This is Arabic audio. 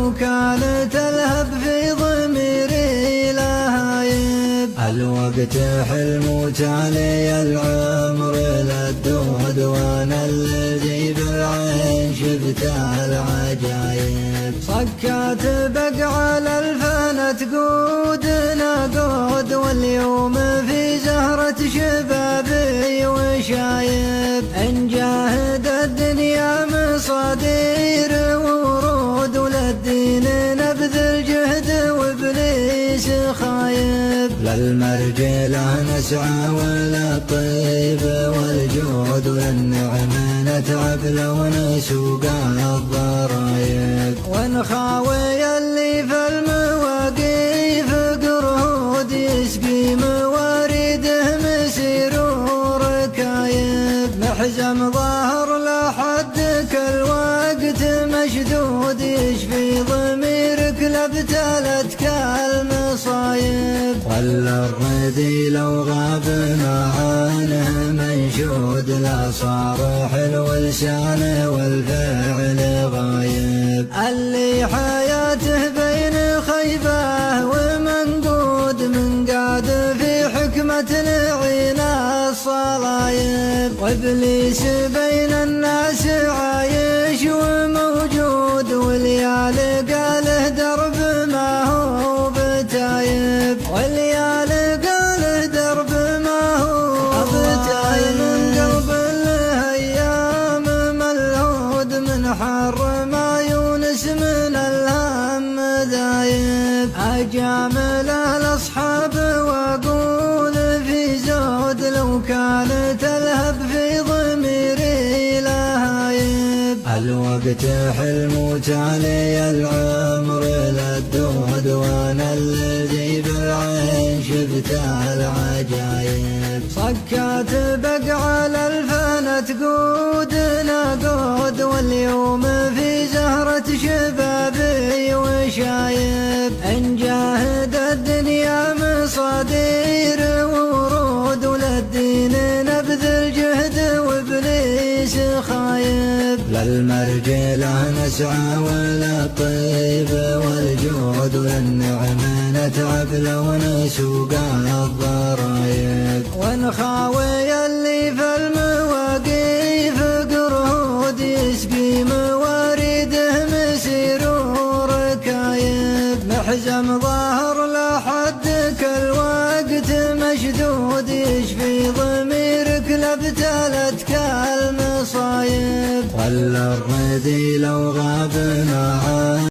لو كانت الهب في ضميري لهايب. الوقت حلم تالي العمر للدود، وانا الذي بالعين شفت العجايب. صكات بقع للفنا تقود نقود، واليوم في زهرة شبابي وشايب. إن جاهد الدنيا مصادير وورود، وللدين نبذل جهد وابليس خايب. للمرجله نسعى وللطيب والجود، وللنعم نتعب لو نسوق الضرايب. ونخاوي اللي في المواقيف قرود، يسقي مواريده مسير وركايب. محزم ظاهر لحد كل وقت مشدود، يشفي ضميرك لابتلتك المصايب. ولا الردي لو غاب عنه منشود، لا صار حلو لسانه والفعل غايب. اللي حياته بين خيبه ومنقود، من قاد في حكمة العين الصلايب. وابليس بين الناس عايش وموجود، وليالي قاله درب ما هو بتايب. وليالي قاله درب ما هو بتايب. من قلب الايام ملهود، من حر ما يونس من الهم ذايب. اجامل الاصحاب واقول في زود، لو كانت الهب في ضميري لهايب. الوقت حلم تالي العمر للدود، وانا الذي بالعين شفت العجايب. صكات بقع للفنا تقود نقود، واليوم في زهرة شبابي وشايب. إن جاهد الدنيا مصادير وورود، وللدين نبذل جهد وابليس خايب. للمرجله نسعى وللطيب والجود، وللنعم نتعب لو نسوق الضرايب. ونخاوي اللي في المواقيف قرود، يسقي مواريده مسير وركايب. محزم ظاهر لحد كل وقت مشدود، يشفي ضميرك لابتلتك المصايب. ولا الردي لو غاب